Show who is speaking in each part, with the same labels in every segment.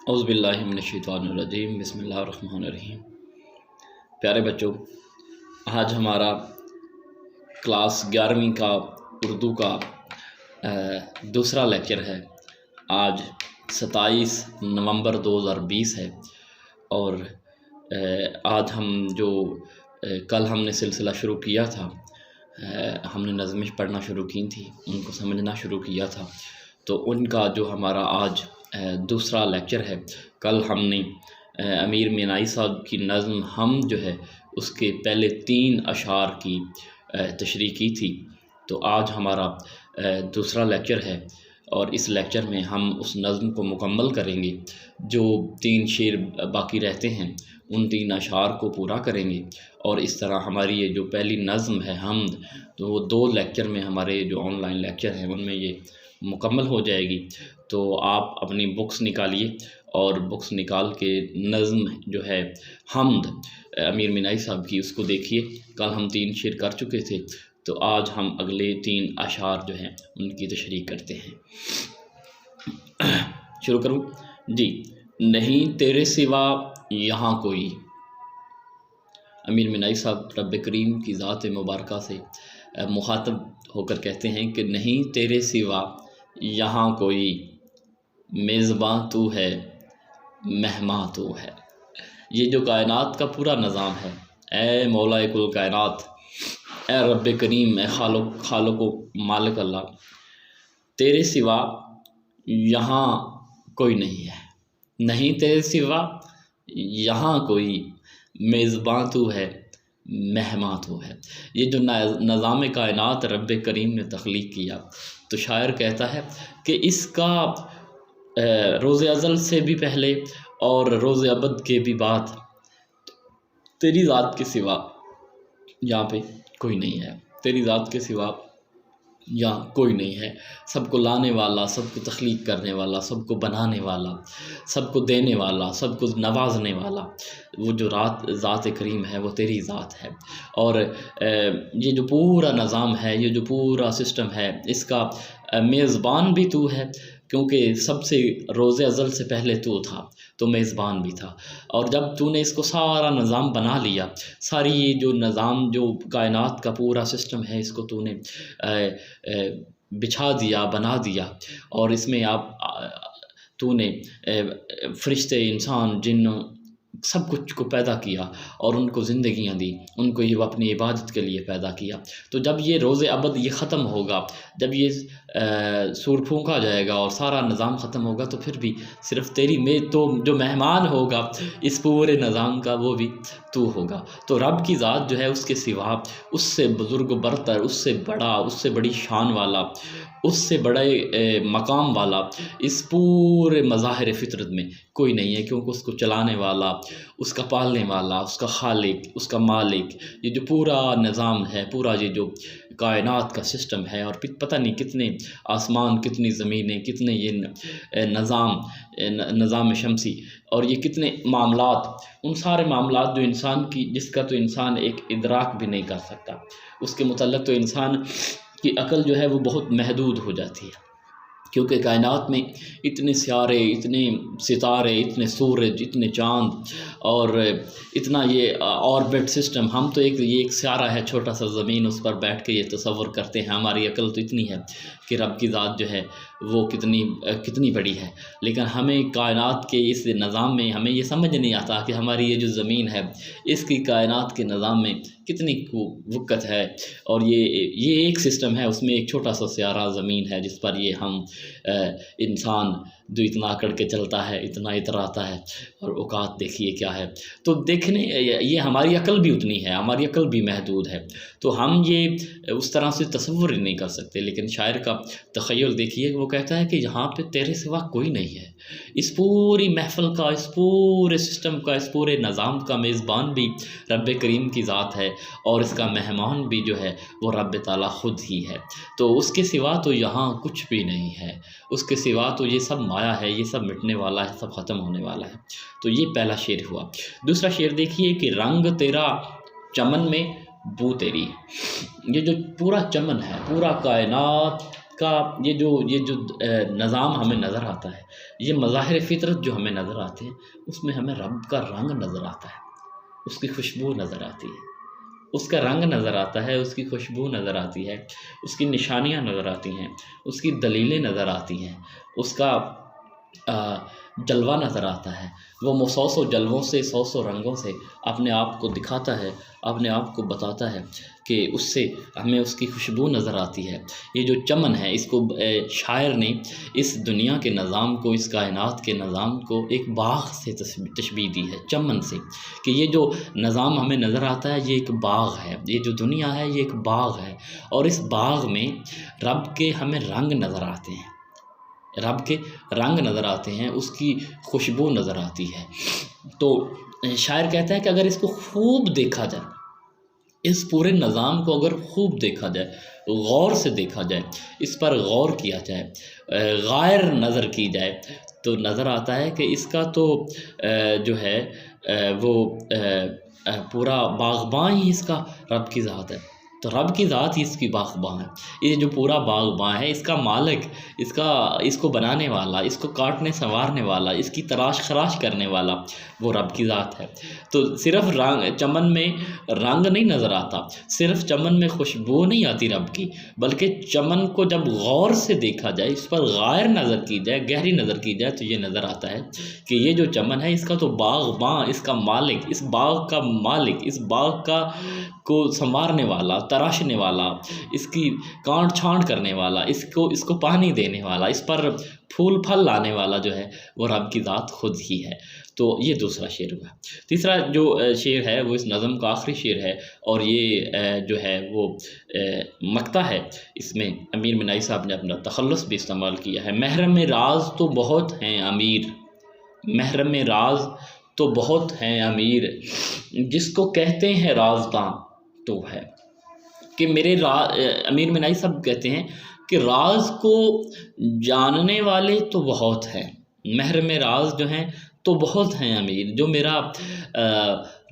Speaker 1: औज़ुबिल्लाहि मिनश्शैतानिर्रजीम बिस्मिल्लाहिर्रहमानिर्रहीम। प्यारे बच्चों, आज हमारा क्लास 11वीं का उर्दू का दूसरा लेक्चर है। आज 27 नवंबर 2020 है और आज हम जो कल हमने सिलसिला शुरू किया था, हमने नज़्में पढ़ना शुरू की थी, उनको समझना शुरू किया था, तो उनका जो हमारा आज दूसरा लेक्चर है। कल हमने अमीर मीनाई साहब की नज़्म हम जो है उसके पहले 3 अशार की तशरीह की थी। तो आज हमारा दूसरा लेक्चर है और इस लेक्चर में हम उस नज़्म को मुकम्मल करेंगे। जो 3 शेर बाकी रहते हैं उन 3 अशार को पूरा करेंगे और इस तरह हमारी ये जो पहली नज़्म है हम्द, तो वो 2 लेक्चर में हमारे जो ऑनलाइन लेक्चर हैं उनमें ये मुकम्मल हो जाएगी। तो आप अपनी बुक्स निकालिए और बुक्स निकाल के नज़्म जो है हम्द अमीर मीनाई साहब की उसको देखिए। कल हम 3 शेर कर चुके थे, तो आज हम अगले 3 अशार जो हैं उनकी तशरीह करते हैं। शुरू करूँ जी। नहीं तेरे सिवा यहाँ कोई। अमीर मीनाई साहब रब करीम की ज़ात मुबारका से मुखातब होकर कहते हैं कि नहीं तेरे सिवा यहाँ कोई, मेज़बां तू है, मेहमान तू है। ये जो कायनात का पूरा निज़ाम है, ए मौला कुल कायनात, ए रब करीम, ए खालिक मालिक अल्लाह, तेरे सिवा यहाँ कोई नहीं है। नहीं तेरे सिवा यहाँ कोई, मेज़बां तू है, मेहमान तू है। ये जो निज़ाम कायनात रब करीम ने तख्लीक किया, तो शायर कहता है कि इसका रोज़ अज़ल से भी पहले और रोज़ अबद के भी बाद तेरी ज़ात के सिवा यहाँ पे कोई नहीं है। तेरी ज़ात के सिवा यहाँ कोई नहीं है। सबको लाने वाला, सबको तख्लीक करने वाला, सबको बनाने वाला, सबको देने वाला, सबको नवाजने वाला, वो जो ज़ात करीम है वो तेरी ज़ात है। और ये जो पूरा निज़ाम है, ये जो पूरा सिस्टम है, इसका मेज़बान भी तू है, क्योंकि सबसे रोज़े अज़ल से पहले तू था, तो मेज़बान भी था। और जब तूने इसको सारा निज़ाम बना लिया, सारी ये जो निज़ाम जो कायनात का पूरा सिस्टम है, इसको तूने बिछा दिया, बना दिया, और इसमें तूने फ़रिश्ते, इंसान, जिन्न, सब कुछ को पैदा किया और उनको ज़िंदगियाँ दी, उनको ये अपनी इबादत के लिए पैदा किया। तो जब ये रोज़े अबद ये ख़त्म होगा, जब ये सूर फूंका जाएगा और सारा निज़ाम ख़त्म होगा, तो फिर भी सिर्फ़ तेरी में तो जो मेहमान होगा इस पूरे निज़ाम का, वो भी तू होगा। तो रब की ज़ात जो है उसके सिवा, उससे बुज़ुर्ग बरतर, उससे बड़ा, उससे बड़ी शान वाला, उससे बड़े मकाम वाला इस पूरे मज़ाहिर फ़ितरत में कोई नहीं है। क्योंकि उसको चलाने वाला, उसका पालने वाला, उसका खालिक, उसका मालिक, ये जो पूरा निज़ाम है, पूरा ये जो कायनात का सिस्टम है, और पता नहीं कितने आसमान, कितनी ज़मीनें, कितने ये निज़ाम शमसी, और ये कितने मामलात, उन सारे मामलात जो इंसान की, जिसका तो इंसान एक इदराक भी नहीं कर सकता, उसके मुतल्लिक़ तो इंसान की अक़ल जो है वो बहुत महदूद हो जाती है। क्योंकि कायनात में इतने सियारे, इतने सितारे, इतने सूरज, इतने चाँद, और इतना ये ऑर्बिट सिस्टम, हम तो ये एक सियारा है छोटा सा ज़मीन, उस पर बैठ के ये तसव्वुर करते हैं। हमारी अकल तो इतनी है कि रब की ज़ात जो है वो कितनी बड़ी है, लेकिन हमें कायनात के इस निज़ाम में हमें ये समझ नहीं आता कि हमारी ये जो ज़मीन है, इसकी कायनात के निज़ाम में कितनी वक़्त है। और ये एक सिस्टम है, उसमें एक छोटा सा सियारा ज़मीन है, जिस पर ये हम इंसान जो इतना अकड़ के चलता है, इतना इतराता है, और औकात देखिए क्या है। तो देखने ये हमारी अकल भी उतनी है, हमारी अकल भी महदूद है, तो हम ये उस तरह से तसव्वुर ही नहीं कर सकते। लेकिन शायर का तख़य्युल देखिए, वो कहता है कि यहाँ पे तेरे सिवा कोई नहीं है। इस पूरी महफ़िल का, इस पूरे सिस्टम का, इस पूरे निज़ाम का मेज़बान भी रब करीम की ज़ात है, और इसका मेहमान भी जो है वो रब ताला ख़ुद ही है। तो उसके सिवा तो यहाँ कुछ भी नहीं है, उसके सिवा तो ये सब माया है, ये सब मिटने वाला है, सब ख़त्म होने वाला है। तो ये पहला शेर हुआ। दूसरा शेर देखिए कि रंग तेरा चमन में बू तेरी। ये जो पूरा चमन है, पूरा कायनात का ये जो निज़ाम हमें नज़र आता है, ये मज़ाहिर फ़ितरत जो हमें नज़र आते हैं, उसमें हमें रब का रंग नज़र आता है, उसकी खुशबू नज़र आती है, उसका रंग नज़र आता है, उसकी खुशबू नज़र आती है, उसकी निशानियाँ नज़र आती हैं, उसकी दलीलें नज़र आती हैं, उसका जलवा नज़र आता है। वो सौ जलवों से, सौ रंगों से अपने आप को दिखाता है, अपने आप को बताता है कि उससे हमें उसकी खुशबू नज़र आती है। ये जो चमन है, इसको शायर ने इस दुनिया के निज़ाम को, इस कायनात के निज़ाम को एक बाग़ से तशबीह दी है, चमन से, कि ये जो निज़ाम हमें नज़र आता है, ये एक बाग़ है, ये जो दुनिया है, ये एक बाग़ है, और इस बाग़ में रब के हमें रंग नज़र आते हैं, रब के रंग नज़र आते हैं, उसकी खुशबू नज़र आती है। तो शायर कहता है कि अगर इसको खूब देखा जाए, इस पूरे निज़ाम को अगर खूब देखा जाए, गौर से देखा जाए, इस पर गौर किया जाए, गायर नज़र की जाए, तो नज़र आता है कि इसका तो जो है वो पूरा बाग़बां ही इसका रब की ज़ात है। तो रब की ज़ात ही इसकी बाग़बां है। ये जो पूरा बाग़बां है, इसका मालिक, इसको बनाने वाला, इसको काटने संवारने वाला, इसकी तराश खराश करने वाला, वो रब की ज़ात है। तो सिर्फ़ रंग, चमन में रंग नहीं नज़र आता, सिर्फ़ चमन में खुशबू नहीं आती रब की, बल्कि चमन को जब गौर से देखा जाए, इस पर गायर नज़र की जाए, गहरी नज़र की जाए, तो ये नज़र आता है कि ये जो चमन है, इसका तो बाग़बां, इसका मालिक, इस बाग़ का मालिक, इस बाग़ का को संवारने वाला, तराशने वाला, इसकी काट छाँट करने वाला, इसको पानी देने वाला, इस पर फूल फल लाने वाला जो है, वो रब की ज़ात खुद ही है। तो ये दूसरा शेर हुआ। तीसरा जो शेर है, वो इस नज़म का आखिरी शेर है, और ये जो है वो मक्ता है। इसमें अमीर मिनाई साहब ने अपना तखल्लुस भी इस्तेमाल किया है। महरम राज तो बहुत हैं अमीर, महरम राज तो बहुत हैं अमीर, जिसको कहते हैं राज़दां तो है। कि अमीर मिनाई साहब कहते हैं कि राज को जानने वाले तो बहुत हैं, महरम राज जो हैं तो बहुत हैं अमीर, जो मेरा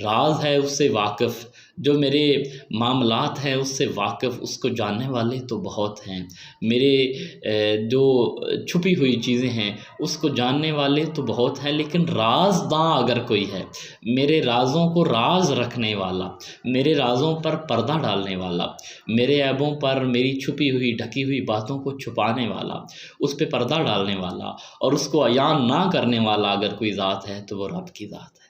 Speaker 1: राज है उससे वाकिफ़, जो मेरे मामलात हैं उससे वाकिफ़, उसको जानने वाले तो बहुत हैं। मेरे जो छुपी हुई चीज़ें हैं उसको जानने वाले तो बहुत हैं, लेकिन राज़दां अगर कोई है, मेरे राज़ों को राज़ रखने वाला, मेरे राज़ों पर पर्दा डालने वाला, मेरे ऐबों पर, मेरी छुपी हुई ढकी हुई बातों को छुपाने वाला, उस पे पर्दा डालने वाला और उसको अयान ना करने वाला अगर कोई ज़ात है, तो वो रब की ज़ात है।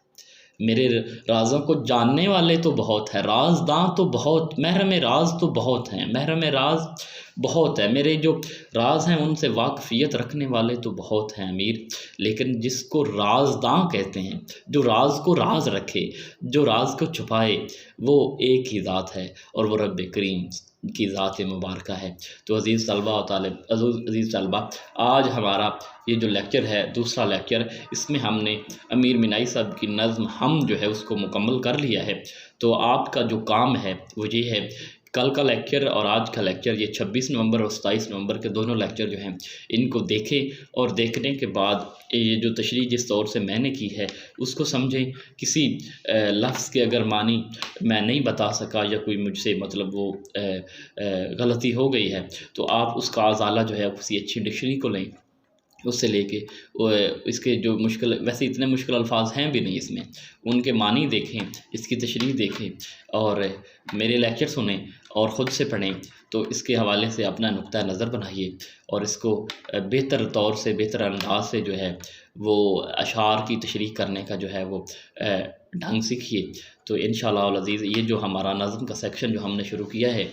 Speaker 1: मेरे राज़ों को जानने वाले तो बहुत हैं, राज़दां तो बहुत, महरम राज तो बहुत हैं, महरम राज बहुत है, मेरे जो राज़ हैं उनसे वाकफ़ियत रखने वाले तो बहुत हैं अमीर, लेकिन जिसको राज़दां कहते हैं, जो राज़ को राज़ रखे, जो राज़ को छुपाए, वो एक ही ज़ात है, और वो रब करीम की ज़ात मुबारक है। तो अज़ीज़ तलबा और अज़ीज़ तलबा, आज हमारा ये जो लेक्चर है, दूसरा लेक्चर, इसमें हमने अमीर मिनाई साहब की नज़्म हम जो है उसको मुकम्मल कर लिया है। तो आपका जो काम है वो ये है, कल का लेक्चर और आज का लेक्चर, ये 26 नवंबर और 27 नवंबर के दोनों लेक्चर जो हैं, इनको देखें, और देखने के बाद ये जो तशरीह जिस तौर से मैंने की है उसको समझें। किसी लफ्ज़ के अगर मानी मैं नहीं बता सका, या कोई मुझसे मतलब वो गलती हो गई है, तो आप उसका अज़ाला जो है किसी अच्छी डिक्शनरी को लें, उससे लेके इसके जो मुश्किल, वैसे इतने मुश्किल अल्फाज हैं भी नहीं इसमें, उनके मानी देखें, इसकी तशरीह देखें, और मेरे लेक्चर सुनें और ख़ुद से पढ़ें। तो इसके हवाले से अपना नुक्ता नज़र बनाइए, और इसको बेहतर तौर से, बेहतर अंदाज से जो है वो अशार की तशरीह करने का जो है वो ढंग सीखिए। तो इंशाअल्लाह अज़ीज़, ये जो हमारा नज़्म का सेक्शन जो हमने शुरू किया है,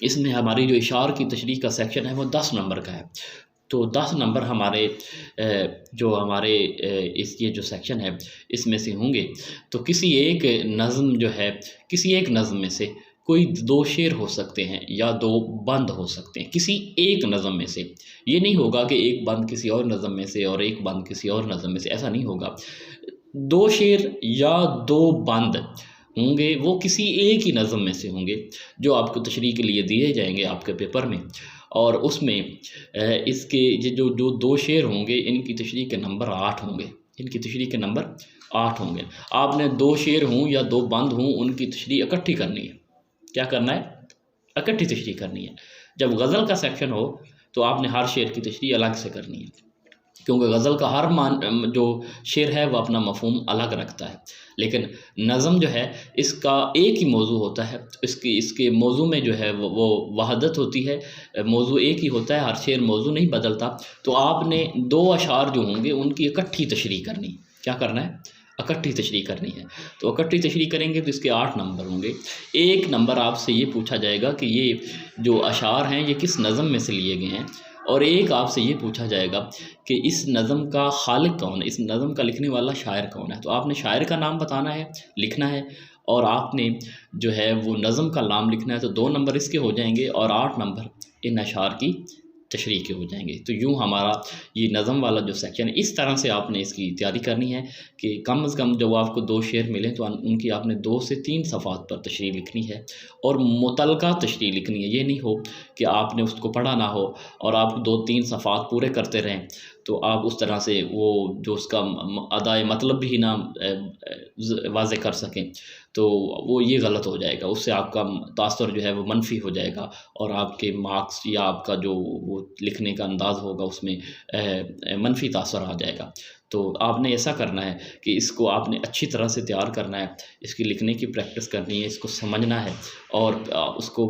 Speaker 1: इसमें हमारी जो इशार की तशरीह का सेक्शन है वो 10 नंबर का है। तो 10 नंबर हमारे जो हमारे इस ये जो सेक्शन है इसमें से होंगे। तो किसी एक नज़्म जो है, किसी एक नज़्म में से कोई 2 शेर हो सकते हैं या 2 बंद हो सकते हैं, किसी एक नज़्म में से। ये नहीं होगा कि एक बंद किसी और नज़्म में से और एक बंद किसी और नज़्म में से, ऐसा नहीं होगा। 2 शेर या 2 बंद होंगे, वो किसी एक ही नज़्म में से होंगे, जो आपको तशरीह के लिए दिए जाएंगे आपके पेपर में। और उसमें इसके ये जो 2 शेर होंगे, इनकी तशरीह के नंबर 8 होंगे, इनकी तशरीह के नंबर 8 होंगे। आपने 2 शेर हों या 2 बंद हों, उनकी तशरीह इकट्ठी करनी है। क्या करना है? इकट्ठी तशरीह करनी है। जब गज़ल का सेक्शन हो तो आपने हर शेर की तशरीह अलग से करनी है, क्योंकि गज़ल का हर जो शेर है वह अपना मफ़हूम अलग रखता है। लेकिन नज़म जो है इसका एक ही मौजू होता है, इसके मौजू में जो है वो वहदत होती है, मौजू एक ही होता है, हर शेर मौजू नहीं बदलता। तो आपने 2 अशार जो होंगे उनकी इकट्ठी तशरीह करनी। क्या करना है? इकट्ठी तशरीह करनी है। तो इकट्ठी तशरीह करेंगे तो इसके 8 नंबर होंगे। 1 नंबर आपसे ये पूछा जाएगा कि ये जो अशार हैं ये किस नज़म में से लिए गए हैं, और एक आपसे ये पूछा जाएगा कि इस नज़म का खालिक कौन है, इस नज़म का लिखने वाला शायर कौन है। तो आपने शायर का नाम बताना है, लिखना है, और आपने जो है वो नज़म का नाम लिखना है। तो 2 नंबर इसके हो जाएंगे और 8 नंबर इन अशार की तशरीह के हो जाएंगे। तो यूँ हमारा ये नज़म वाला जो सेक्शन है, इस तरह से आपने इसकी तैयारी करनी है कि कम से कम जब आपको 2 शेर मिलें तो उनकी आपने 2 से 3 सफ़ात पर तशरीह लिखनी है, और मुतलका तशरीह लिखनी है। ये नहीं हो कि आपने उसको पढ़ा ना हो और आप 2-3 सफ़ात पूरे करते रहें, तो आप उस तरह से वो जो उसका अदाए मतलब भी ना वाज़े कर सकें, तो वो ये गलत हो जाएगा। उससे आपका तासुर जो है वो मनफ़ी हो जाएगा, और आपके मार्क्स या आपका जो वो लिखने का अंदाज़ होगा उसमें मनफ़ी तासुर आ जाएगा। तो आपने ऐसा करना है कि इसको आपने अच्छी तरह से तैयार करना है, इसकी लिखने की प्रैक्टिस करनी है, इसको समझना है, और उसको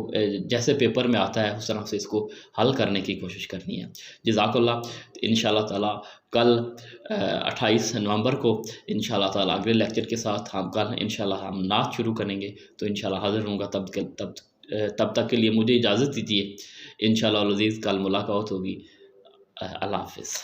Speaker 1: जैसे पेपर में आता है उस तरह से इसको हल करने की कोशिश करनी है। जज़ाकल्लाह। इंशाअल्लाह ताला कल 28 नवंबर को इंशाअल्लाह ताला अगले लेक्चर के साथ हम कल इंशाअल्लाह हम नात शुरू करेंगे। तो इंशाअल्लाह हाज़िर होऊंगा। तब तक के लिए मुझे इजाज़त दीजिए। इंशाअल्लाह अज़ीज़ कल मुलाकात होगी। अल्लाह हाफ़िज़।